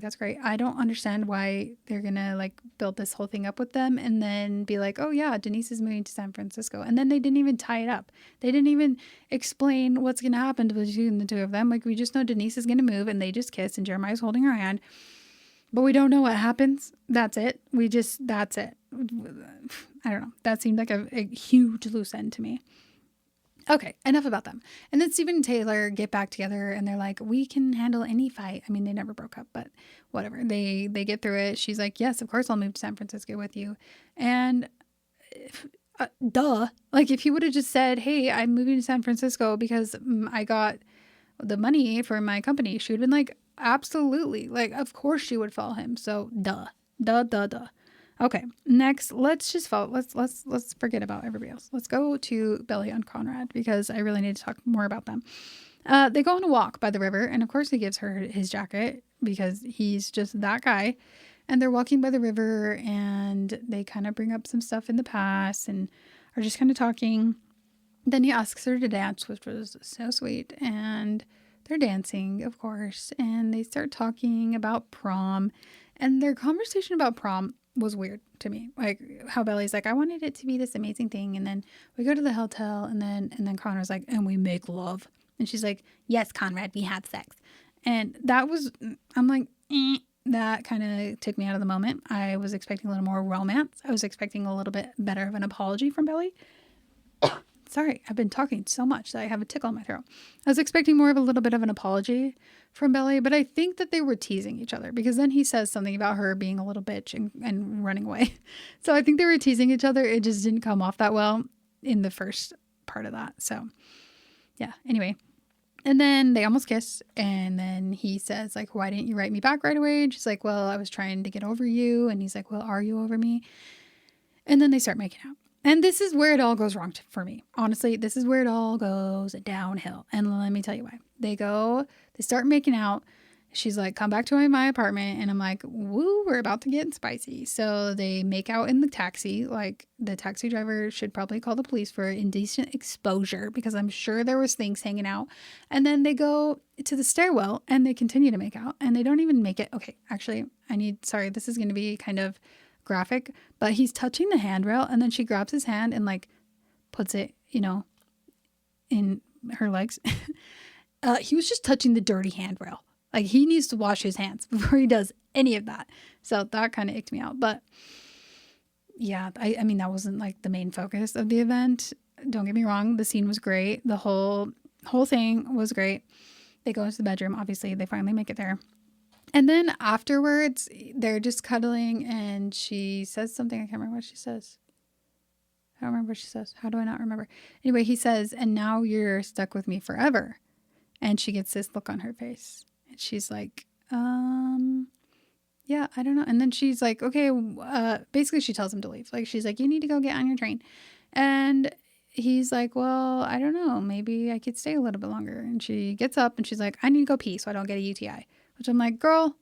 that's great. I don't understand why they're gonna like build this whole thing up with them and then be like, oh yeah, Denise is moving to San Francisco, and then they didn't even tie it up. They didn't even explain what's gonna happen between the two of them. Like, we just know Denise is gonna move, and they just kiss, and Jeremiah's holding her hand, but we don't know what happens. That's it. That's it. I don't know. That seemed like a huge loose end to me. Okay, enough about them. And then Steven and Taylor get back together, and they're like, we can handle any fight. I mean, they never broke up, but whatever. They get through it. She's like, yes, of course I'll move to San Francisco with you. And duh. Like, if he would have just said, hey, I'm moving to San Francisco because I got the money for my company, she would have been like, absolutely. Like, of course she would follow him. So duh. Okay, next, let's forget about everybody else. Let's go to Belly and Conrad because I really need to talk more about them. They go on a walk by the river, and of course he gives her his jacket because he's just that guy. And they're walking by the river, and they kind of bring up some stuff in the past and are just kind of talking. Then he asks her to dance, which was so sweet, and they're dancing, of course, and they start talking about prom, and their conversation about prom was weird to me. Like how Belly's like, I wanted it to be this amazing thing. And then we go to the hotel, and then Conrad's like, and we make love. And she's like, yes, Conrad, we had sex. And that was, I'm like, that kind of took me out of the moment. I was expecting a little more romance. I was expecting a little bit better of an apology from Belly. Sorry, I've been talking so much that I have a tickle in my throat. I was expecting more of a little bit of an apology from Belly, but I think that they were teasing each other because then he says something about her being a little bitch and running away. So I think they were teasing each other. It just didn't come off that well in the first part of that. So yeah, anyway. And then they almost kiss, and then he says, like, why didn't you write me back right away? And she's like, well, I was trying to get over you. And he's like, well, are you over me? And then they start making out. And this is where it all goes wrong for me. Honestly, this is where it all goes downhill. And let me tell you why. They start making out. She's like, come back to my apartment. And I'm like, woo, we're about to get spicy. So they make out in the taxi. Like, the taxi driver should probably call the police for indecent exposure because I'm sure there was things hanging out. And then they go to the stairwell and they continue to make out. And they don't even make it. Okay, actually, sorry, this is going to be kind of graphic, but he's touching the handrail, and then she grabs his hand and like puts it, in her legs. He was just touching the dirty handrail. Like, he needs to wash his hands before he does any of that. So that kind of icked me out. But yeah, I mean, that wasn't like the main focus of the event. Don't get me wrong. The scene was great. The whole thing was great. They go into the bedroom. Obviously, they finally make it there. And then afterwards, they're just cuddling, and she says something. I can't remember what she says. I don't remember what she says. How do I not remember? Anyway, he says, and now you're stuck with me forever. And she gets this look on her face. And she's like, yeah, I don't know. And then she's like, okay, basically she tells him to leave. Like, she's like, you need to go get on your train. And he's like, well, I don't know. Maybe I could stay a little bit longer. And she gets up, and she's like, I need to go pee so I don't get a UTI. Which I'm like, girl,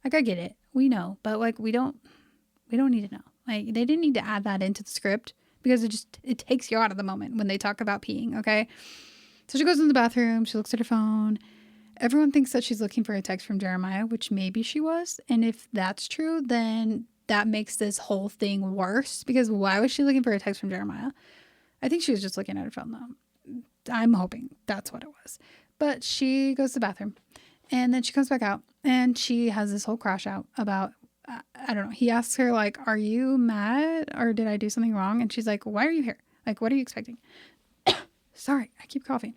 like, I get it. We know. But like, we don't need to know. Like, they didn't need to add that into the script because it takes you out of the moment when they talk about peeing. Okay. So she goes in the bathroom. She looks at her phone. Everyone thinks that she's looking for a text from Jeremiah, which maybe she was. And if that's true, then that makes this whole thing worse because why was she looking for a text from Jeremiah? I think she was just looking at her phone though. I'm hoping that's what it was. But she goes to the bathroom. And then she comes back out, and she has this whole crash out about, I don't know. He asks her, like, are you mad or did I do something wrong? And she's like, why are you here? Like, what are you expecting? Sorry, I keep coughing.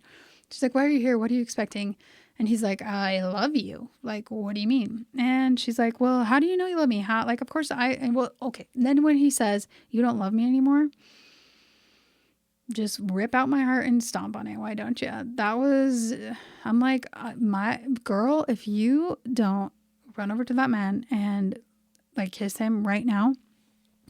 She's like, why are you here? What are you expecting? And he's like, I love you. Like, what do you mean? And she's like, well, how do you know you love me? How? Like, of course okay. And then when he says, you don't love me anymore, just rip out my heart and stomp on it. Why don't you? I'm like, my girl, if you don't run over to that man and like kiss him right now,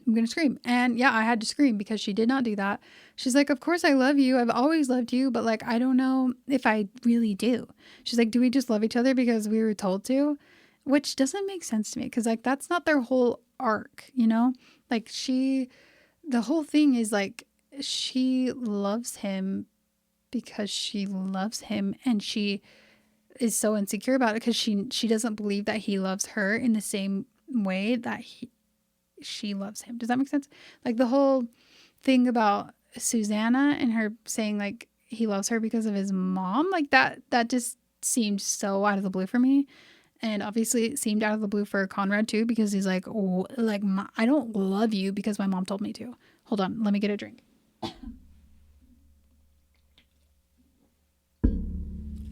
I'm going to scream. And yeah, I had to scream because she did not do that. She's like, of course I love you. I've always loved you. But like, I don't know if I really do. She's like, do we just love each other because we were told to? Which doesn't make sense to me. Cause like, that's not their whole arc, you know? Like the whole thing is like, she loves him because she loves him, and she is so insecure about it because she doesn't believe that he loves her in the same way that she loves him. Does that make sense? Like the whole thing about Susanna and her saying like he loves her because of his mom, like that just seemed so out of the blue for me. And obviously it seemed out of the blue for Conrad too, because he's like, oh, like I don't love you because my mom told me to. Hold on, let me get a drink.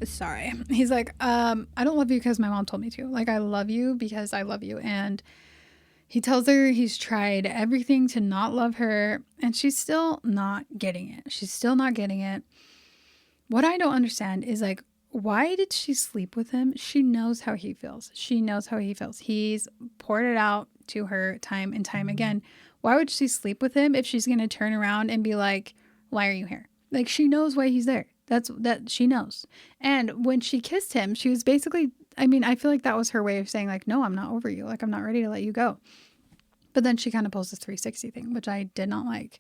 Sorry. He's like, I don't love you because my mom told me to. Like, I love you because I love you. And he tells her he's tried everything to not love her, and she's still not getting it. She's still not getting it. What I don't understand is like, why did she sleep with him? She knows how he feels. She knows how he feels. He's poured it out to her time and time again. Why would she sleep with him if she's going to turn around and be like, why are you here? Like, she knows why he's there. That she knows. And when she kissed him, she was basically, I mean, I feel like that was her way of saying like, no, I'm not over you. Like, I'm not ready to let you go. But then she kind of pulls this 360 thing, which I did not like.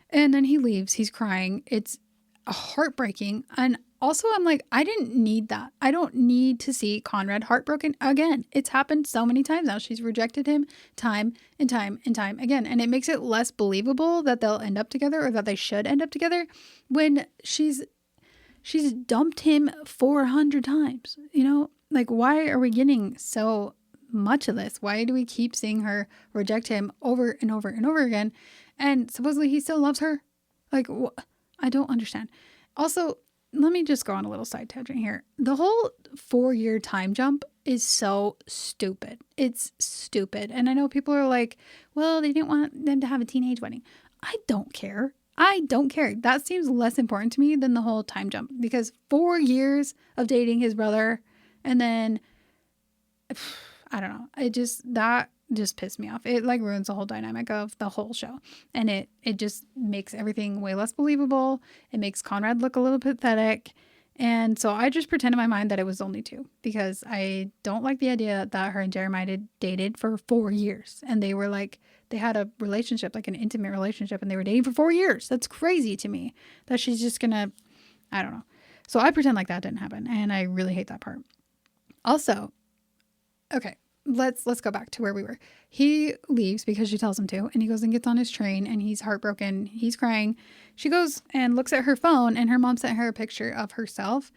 And then he leaves. He's crying. It's heartbreaking. And also I'm like, I didn't need that. I don't need to see Conrad heartbroken again. It's happened so many times now. She's rejected him time and time and time again. And it makes it less believable that they'll end up together, or that they should end up together, when she's dumped him 400 times, you know? Like, why are we getting so much of this? Why do we keep seeing her reject him over and over and over again? And supposedly he still loves her. Like, I don't understand. Also, let me just go on a little side tangent here. The whole 4-year time jump is so stupid. It's stupid. And I know people are like, well, they didn't want them to have a teenage wedding. I don't care. I don't care. That seems less important to me than the whole time jump, because 4 years of dating his brother, and then I don't know. That just pissed me off. It like ruins the whole dynamic of the whole show. And it just makes everything way less believable. It makes Conrad look a little pathetic. And so I just pretend in my mind that it was only 2, because I don't like the idea that her and Jeremiah had dated for 4 years. And they were like, they had a relationship, like an intimate relationship, and they were dating for 4 years. That's crazy to me that she's just gonna, I don't know. So I pretend like that didn't happen. And I really hate that part. Also, okay, let's go back to where we were. He leaves because she tells him to, and he goes and gets on his train, and he's heartbroken. He's crying. She goes and looks at her phone, and her mom sent her a picture of herself.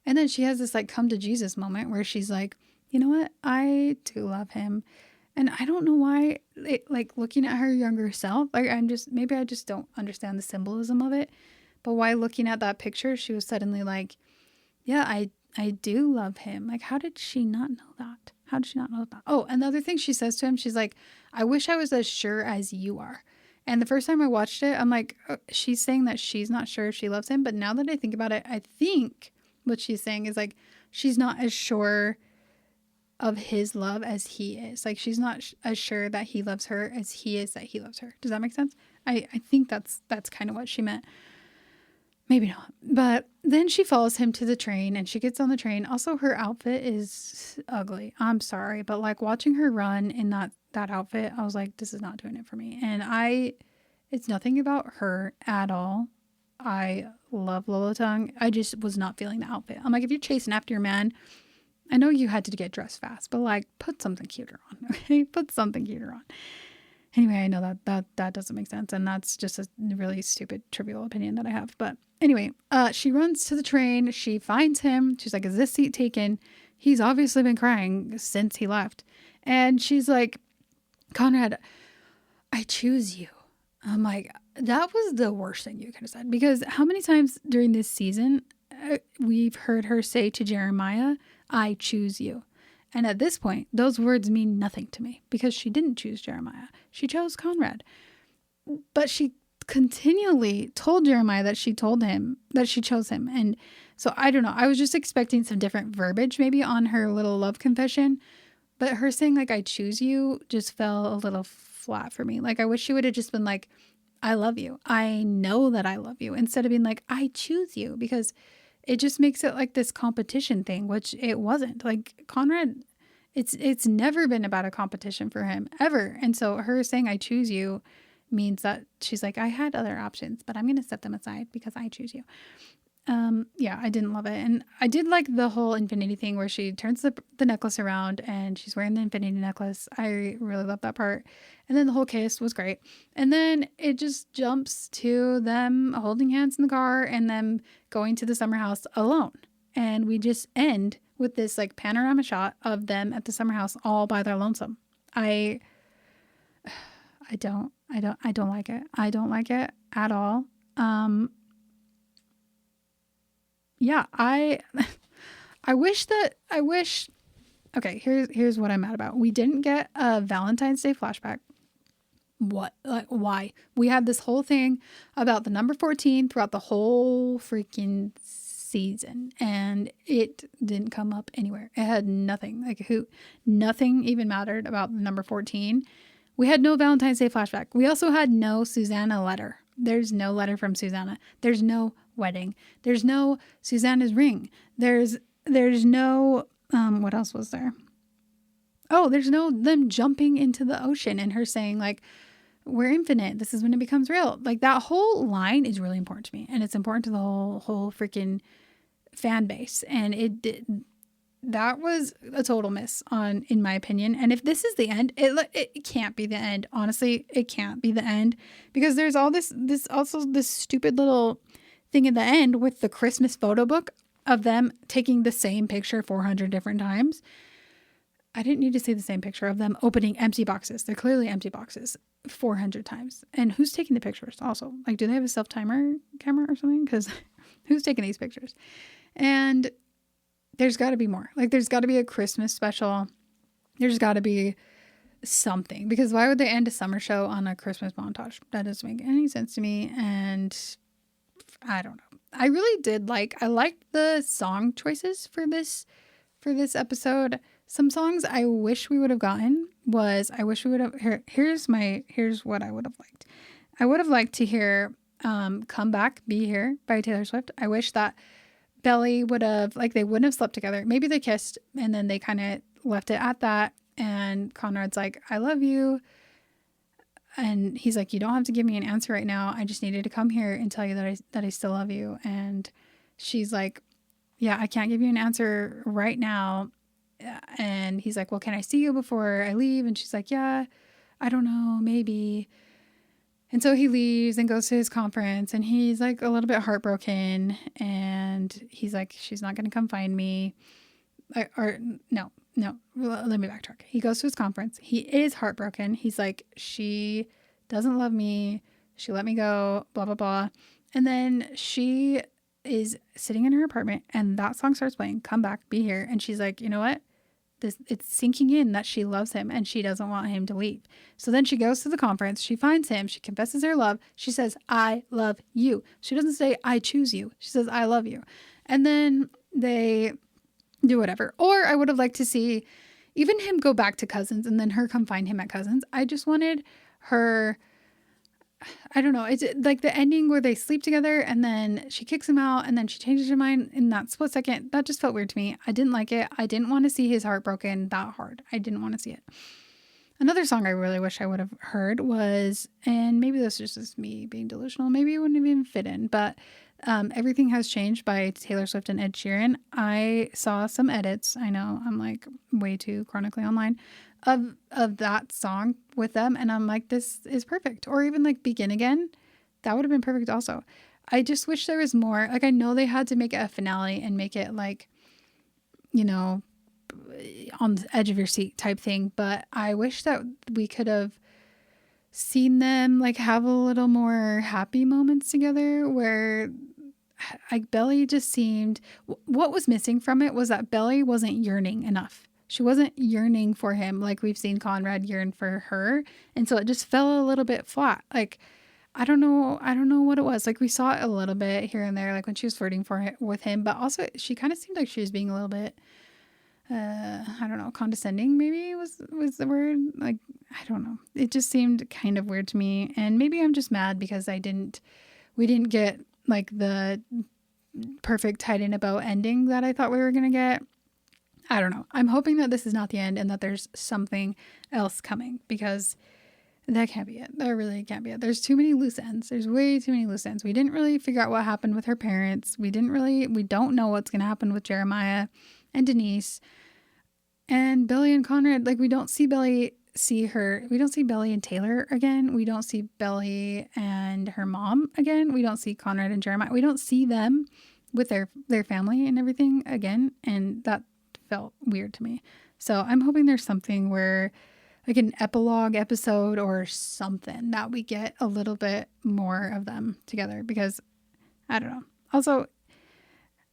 And then she has this like come to Jesus moment where she's like, you know what? I do love him. And I don't know why, like looking at her younger self, like maybe I just don't understand the symbolism of it. But why looking at that picture, she was suddenly like, yeah, I do love him. Like, how did she not know that? How did she not know that? Oh, another thing she says to him, she's like, I wish I was as sure as you are. And the first time I watched it, I'm like, she's saying that she's not sure if she loves him. But now that I think about it, I think what she's saying is like, she's not as sure of his love as he is. Like, she's not as sure that he loves her as he is that he loves her. Does that make sense? I think that's kind of what she meant. Maybe not. But then she follows him to the train, and she gets on the train. Also, her outfit is ugly. I'm sorry. But like watching her run in that outfit, I was like, this is not doing it for me. And it's nothing about her at all. I love Lola Tongue. I just was not feeling the outfit. I'm like, if you're chasing after your man, I know you had to get dressed fast, but like put something cuter on, okay? Put something cuter on. Anyway, I know that doesn't make sense, and that's just a really stupid, trivial opinion that I have. But anyway, she runs to the train. She finds him. She's like, is this seat taken? He's obviously been crying since he left. And she's like, Conrad, I choose you. I'm like, that was the worst thing you could have said, because how many times during this season we've heard her say to Jeremiah, I choose you. And at this point, those words mean nothing to me, because she didn't choose Jeremiah. She chose Conrad. But she continually told Jeremiah that she told him that she chose him. And so I don't know. I was just expecting some different verbiage maybe on her little love confession. But her saying like, I choose you just fell a little flat for me. Like, I wish she would have just been like, I love you. I know that I love you, instead of being like, I choose you, because it just makes it like this competition thing, which it wasn't. Like, Conrad, it's never been about a competition for him ever. And so her saying I choose you means that she's like, I had other options, but I'm going to set them aside because I choose you. Yeah, I didn't love it. And I did like the whole infinity thing where she turns the necklace around and she's wearing the infinity necklace. I really love that part. And then the whole kiss was great. And then it just jumps to them holding hands in the car and them going to the summer house alone. And we just end with this like panorama shot of them at the summer house all by their lonesome. I don't like it. I don't like it at all. Yeah, I wish, okay, here's what I'm mad about. We didn't get a Valentine's Day flashback. What? Like, why? We had this whole thing about the number 14 throughout the whole freaking season, and it didn't come up anywhere. It had nothing. Nothing even mattered about the number 14. We had no Valentine's Day flashback. We also had no Susanna letter. There's no letter from Susanna. There's no wedding. There's no Susanna's ring. There's no, what else was there? Oh, there's no them jumping into the ocean and her saying like, we're infinite. This is when it becomes real. Like, that whole line is really important to me, and it's important to the whole freaking fan base. And that was a total miss in my opinion. And if this is the end, it can't be the end. Honestly, it can't be the end, because there's all this stupid little thing at the end with the Christmas photo book of them taking the same picture 400 different times. I didn't need to see the same picture of them opening empty boxes. They're clearly empty boxes 400 times. And who's taking the pictures also? Like, do they have a self-timer camera or something? Because who's taking these pictures? And there's got to be more. Like, there's got to be a Christmas special. There's got to be something. Because why would they end a summer show on a Christmas montage? That doesn't make any sense to me. And I don't know. I really did I liked the song choices for this episode. Some songs I wish we would have gotten was, here's what I would have liked. I would have liked to hear Come Back, Be Here by Taylor Swift. I wish that Belly would have, they wouldn't have slept together. Maybe they kissed and then they kind of left it at that. And Conrad's like, I love you. And he's like, you don't have to give me an answer right now. I just needed to come here and tell you that I still love you. And she's like, yeah, I can't give you an answer right now. And he's like, well, can I see you before I leave? And she's like, yeah, I don't know, maybe. And so he leaves and goes to his conference, and he's like a little bit heartbroken, and he's like, she's not going to come find me. No, let me backtrack. He goes to his conference. He is heartbroken. He's like, she doesn't love me. She let me go, blah, blah, blah. And then she is sitting in her apartment, and that song starts playing, Come Back, Be Here. And she's like, you know what? It's sinking in that she loves him and she doesn't want him to leave. So then she goes to the conference. She finds him. She confesses her love. She says, I love you. She doesn't say, I choose you. She says, I love you. And then they do whatever. Or I would have liked to see even him go back to Cousins and then her come find him at Cousins. I just wanted her, I don't know. It's like the ending where they sleep together and then she kicks him out and then she changes her mind in that split second. That just felt weird to me. I didn't like it. I didn't want to see his heart broken that hard. I didn't want to see it. Another song I really wish I would have heard was, and maybe this is just me being delusional, maybe it wouldn't even fit in, but Everything Has Changed by Taylor Swift and Ed Sheeran. I saw some edits. I know I'm like way too chronically online of that song with them, and I'm like, this is perfect. Or even like Begin Again, that would have been perfect also. I just wish there was more. Like, I know they had to make it a finale and make it like, you know, on the edge of your seat type thing, but I wish that we could have seen them like have a little more happy moments together, where like Belly just seemed, what was missing from it was that Belly wasn't yearning enough. She wasn't yearning for him like we've seen Conrad yearn for her. And so it just fell a little bit flat. Like, I don't know what it was. Like, we saw it a little bit here and there, like when she was flirting with him, but also she kind of seemed like she was being a little bit I don't know, condescending maybe was the word. Like, I don't know. It just seemed kind of weird to me. And maybe I'm just mad because we didn't get like the perfect tied in a bow ending that I thought we were going to get. I don't know. I'm hoping that this is not the end and that there's something else coming, because that can't be it. That really can't be it. There's too many loose ends. There's way too many loose ends. We didn't really figure out what happened with her parents. We don't know what's going to happen with Jeremiah and Denise and Billy and Conrad. Like, we don't see Billy and Taylor again. We don't see Billy and her mom again. We don't see Conrad and Jeremiah. We don't see them with their family and everything again. And that felt weird to me. So I'm hoping there's something where, like an epilogue episode or something, that we get a little bit more of them together, because I don't know. Also,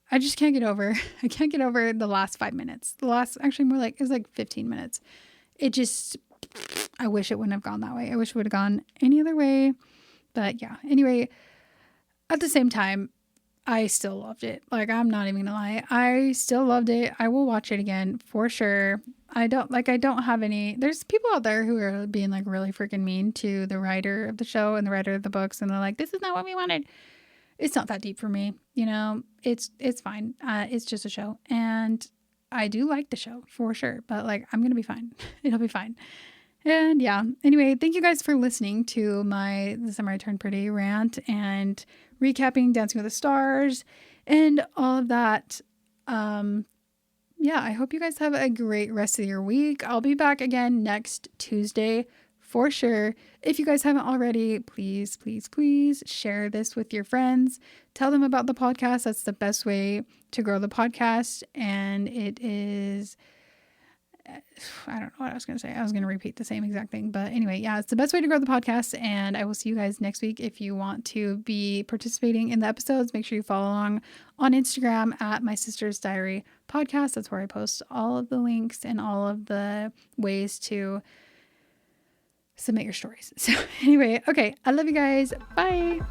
I just can't get over the last 5 minutes. It was like 15 minutes. I wish it wouldn't have gone that way. I wish it would have gone any other way. But yeah, anyway, at the same time, I still loved it. Like, I'm not even gonna lie. I still loved it. I will watch it again for sure. There's people out there who are being like really freaking mean to the writer of the show and the writer of the books. And they're like, this is not what we wanted. It's not that deep for me. You know, it's fine. It's just a show. And I do like the show for sure, but like, I'm going to be fine. It'll be fine. And yeah, anyway, thank you guys for listening to The Summer I Turned Pretty rant and recapping Dancing with the Stars and all of that. Yeah, I hope you guys have a great rest of your week. I'll be back again next Tuesday for sure. If you guys haven't already, please, please, please share this with your friends. Tell them about the podcast. That's the best way to grow the podcast. And it is, I don't know what I was going to say. I was going to repeat the same exact thing. But anyway, yeah, it's the best way to grow the podcast. And I will see you guys next week. If you want to be participating in the episodes, make sure you follow along on Instagram at My Sister's Diary Podcast. That's where I post all of the links and all of the ways to submit your stories. So anyway, okay. I love you guys. Bye.